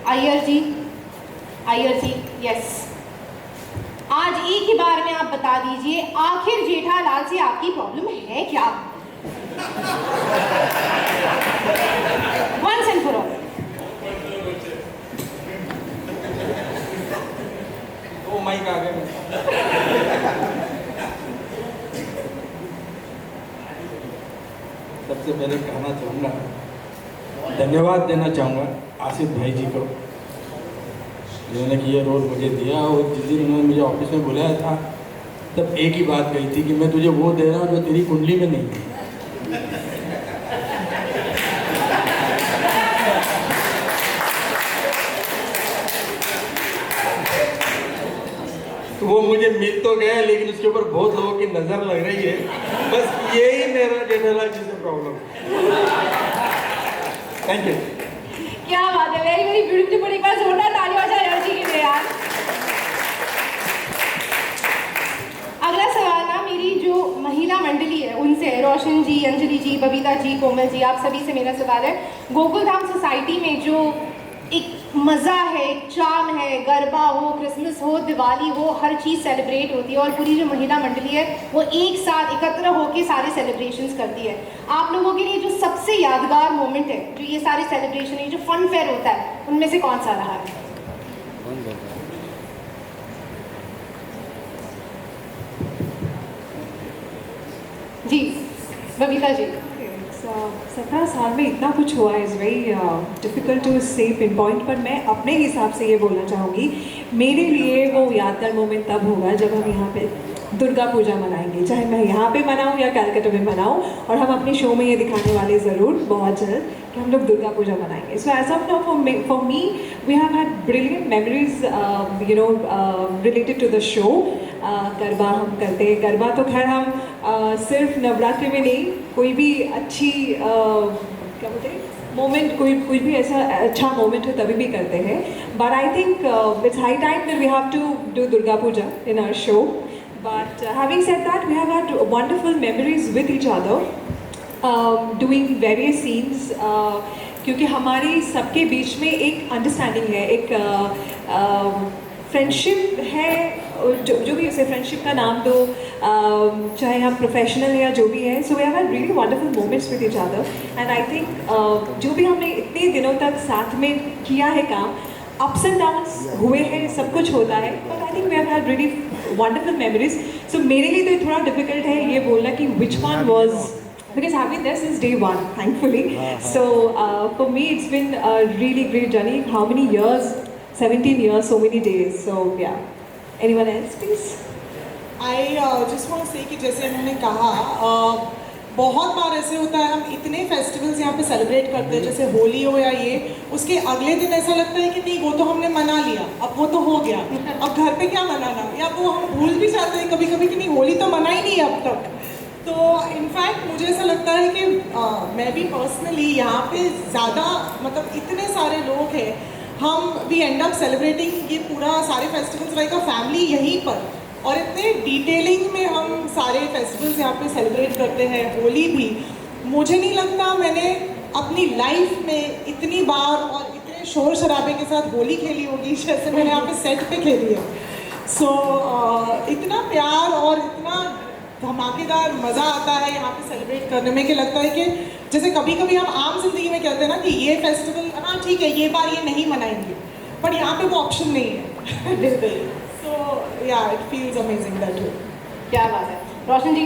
अय्यर जी, yes. आज एक ही बार में आप बता दीजिए, आखिर जेठालाल से आपकी प्रॉब्लम है क्या? Once and for all. ओ माइक आ गया। सबसे पहले कहना चाहूँगा, धन्यवाद देना चाहूँगा आसिफ भाई जी को, जिन्होंने कि ये रोल मुझे दिया। और जिस दिन उन्होंने मुझे ऑफिस में बुलाया था, तब एक ही बात कही थी कि मैं तुझे वो दे रहा हूँ जो तेरी कुंडली में नहीं है। वो मुझे मिल तो गया, लेकिन उसके ऊपर बहुत लोगों की नज़र लग रही है। बस यही मेरा जेठालाल जी से प्रॉब्लम है। Thank you. क्या बात है, वेरी वेरी ब्यूटीफुल। एक बार जोरदार तालियां हो जाए एनर्जी के लिए यार। अगला सवाल ना मेरी जो महिला मंडली है उनसे है, रोशन जी, अंजलि जी, बबीता जी, कोमल जी, आप सभी से मेरा सवाल है। गोकुलधाम सोसाइटी में जो एक मज़ा है, एक चार्म है, गरबा हो, क्रिसमस हो, दिवाली हो, हर चीज़ सेलिब्रेट होती है और पूरी जो महिला मंडली है वो एक साथ एकत्र होकर सारे सेलिब्रेशंस करती है। आप लोगों के लिए जो सबसे यादगार मोमेंट है, जो ये सारे सेलिब्रेशन है, जो फन फेयर होता है, उनमें से कौन सा रहा है? जी, बबीता जी। 17 साल में इतना कुछ हुआ, इज़ वेरी डिफ़िकल्ट टू से पिन पॉइंट, पर मैं अपने हिसाब से ये बोलना चाहूँगी, मेरे लिए वो यादगार मोमेंट तब होगा जब हम यहाँ पे दुर्गा पूजा मनाएंगे, चाहे मैं यहाँ पे मनाऊँ या कैलकाटा में मनाऊँ, और हम अपने शो में ये दिखाने वाले ज़रूर बहुत जल्द कि हम लोग दुर्गा पूजा मनाएंगे। So as of now for me we have had brilliant memories related to the show. Garba हम करते हैं, गरबा तो खैर हम सिर्फ नवरात्रि में नहीं, कोई भी अच्छी क्या बोलते हैं मोमेंट, कोई भी ऐसा अच्छा मोमेंट हो तभी भी करते हैं। But I think it's high time that we have to do Durga Puja in our show. But having said that, we have had wonderful memories with each other, doing various scenes, क्योंकि हमारी सबके बीच में एक अंडरस्टैंडिंग है, एक फ्रेंडशिप है, जो भी उसे फ्रेंडशिप का नाम दो, चाहे हम प्रोफेशनल या जो भी है। So we have had really wonderful moments with each other, and I think जो भी हमने इतने दिनों तक साथ में किया है काम, अप्स एंड डाउन्स हुए हैं, सब कुछ होता है, but I think we have had really wonderful memories. So मेरे लिए तो ये थोड़ा डिफिकल्ट है ये बोलना कि which one was, because I've been there since day one, thankfully. So for me it's been a really great journey. How many years? 17 years, so many days. So yeah. Anyone else, please? I just want to say कि जैसे उन्होंने कहा, बहुत बार ऐसे होता है हम इतने फेस्टिवल्स यहाँ पे सेलिब्रेट करते हैं, जैसे होली हो या ये, उसके अगले दिन ऐसा लगता है कि नहीं वो तो हमने मना लिया, अब वो तो हो गया, अब घर पे क्या मनाना, या वो हम भूल भी जाते हैं कभी कभी कि नहीं होली तो मना ही नहीं अब तक। तो इनफैक्ट मुझे ऐसा लगता है कि मैं भी पर्सनली यहाँ पे ज़्यादा, मतलब इतने सारे लोग हैं, हम वी एंड अप सेलिब्रेटिंग ये पूरा सारे फेस्टिवल्स लाइक अ फैमिली यहीं पर, और इतने डिटेलिंग में हम सारे फेस्टिवल्स यहाँ पे सेलिब्रेट करते हैं। होली भी मुझे नहीं लगता मैंने अपनी लाइफ में इतनी बार और इतने शोर शराबे के साथ होली खेली होगी जैसे मैंने यहाँ पे सेट पे खेली है। सो इतना प्यार और इतना धमाकेदार मज़ा आता है यहाँ पे सेलिब्रेट करने में कि लगता है कि जैसे कभी कभी हम आम जिंदगी में कहते हैं ना कि ये फेस्टिवल, हाँ ठीक है ये बार ये नहीं मनाएंगे, बट यहाँ पे वो ऑप्शन नहीं है। So yeah, it feels amazing that way. क्या बात है, रोशन जी।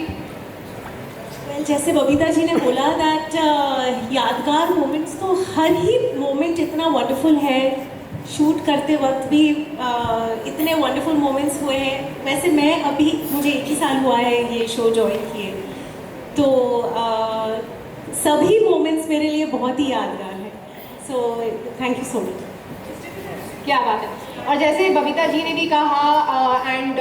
Well, जैसे बबीता जी ने बोला दैट यादगार मोमेंट्स, तो हर ही मोमेंट इतना वंडरफुल है। शूट करते वक्त भी इतने वंडरफुल मोमेंट्स हुए हैं। वैसे मैं अभी, मुझे 1 ही साल हुआ है ये शो ज्वाइन किए, तो सभी मोमेंट्स मेरे लिए बहुत ही यादगार है। So thank you so much. क्या बात है। और जैसे बबीता जी ने भी कहा एंड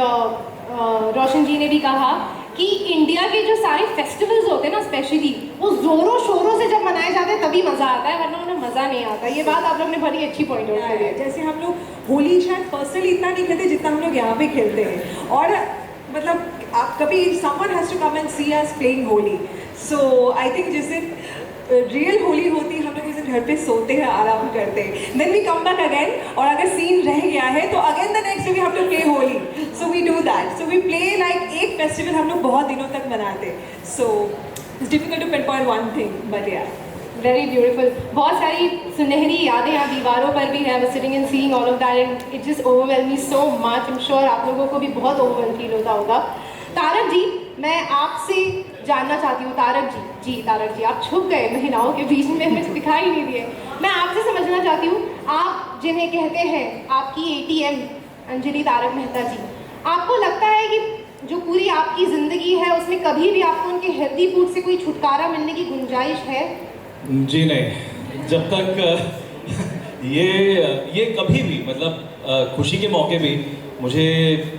रोशन जी ने भी कहा कि इंडिया के जो सारे फेस्टिवल्स होते हैं ना, स्पेशली वो ज़ोरों शोरों से जब मनाए जाते हैं तभी मज़ा आता है, वरना उन्हें मज़ा नहीं आता। ये बात आप लोग ने बड़ी अच्छी पॉइंट आउट करी है। जैसे हम लोग होली शायद पर्सनली इतना नहीं खेलते जितना हम लोग यहाँ पे खेलते हैं, और मतलब आप कभी someone has to come and see us playing Holi. So I think जिस दिन रियल होली होती, हम लोग उस दिन घर पे सोते हैं, आराम करते हैं, then we come back again, और अगर सीन रह गया है तो again the next we have to play Holi, so we do that, so we play like एक फेस्टिवल हम लोग बहुत दिनों तक मनाते, so it's difficult to pinpoint one thing, but yeah very beautiful. बहुत सारी सुनहरी यादें यहाँ दीवारों पर भी हैं, sitting and seeing all of that and it just overwhelm me so much. I am sure आप लोगों को भी बहुत ओवरवेलम फील होता होगा। तारक जी, मैं आपसे जानना चाहती हूँ, तारक जी आप छुप गए महिलाओं के बीच में, मुझे दिखाई नहीं दिए। मैं आपसे समझना चाहती हूँ, आप जिन्हें कहते हैं आपकी ATM अंजलि तारक मेहता जी, आपको लगता है कि जो पूरी आपकी ज़िंदगी है उसमें कभी भी आपको उनके हेल्दी फूड से कोई छुटकारा मिलने की गुंजाइश है? जी नहीं, जब तक ये कभी भी मतलब खुशी के मौके भी मुझे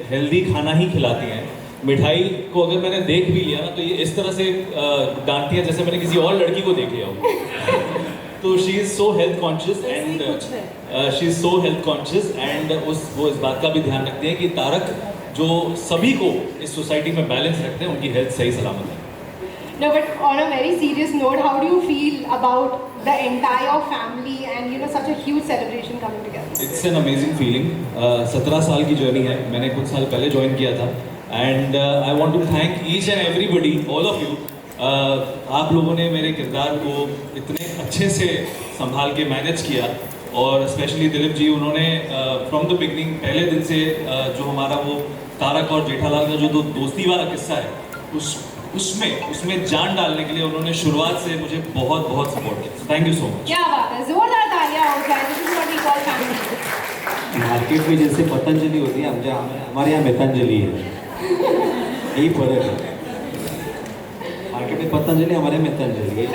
हेल्दी खाना ही खिलाती हैं। मिठाई को अगर मैंने देख भी लिया ना तो ये इस तरह से डांटती है जैसे मैंने किसी और लड़की को देख लिया हो। तो she is so health conscious and she is so health conscious and वो इस बात का भी ध्यान रखते हैं कि तारक जो सभी को इस सोसाइटी में बैलेंस रखते हैं, उनकी हेल्थ सही सलामत है। No, but on a very serious note, how do you feel about the entire family and such a huge celebration coming together? It's an amazing feeling. 17 साल की जर्नी है, मैंने कुछ साल पहले ज्वाइन किया था and I want to thank each and everybody, all of you. आप लोगों ने मेरे किरदार को इतने अच्छे से संभाल के मैनेज किया और स्पेशली दिलीप जी, उन्होंने फ्रॉम द बिगनिंग पहले दिन से जो हमारा वो तारक और जेठालाल का जो दोस्ती वाला किस्सा है उसमें जान डालने के लिए उन्होंने शुरुआत से मुझे बहुत बहुत सपोर्ट किया। Thank you so much. क्या बात है, जोरदार तालियां हो जाए। This is what we call family. Market में जैसे पतंजलि होती है, हमारे यहाँ मितांजलि है, यही फर्क है। मार्केट में पतंजलि, हमारे यहाँ मितांजलि है।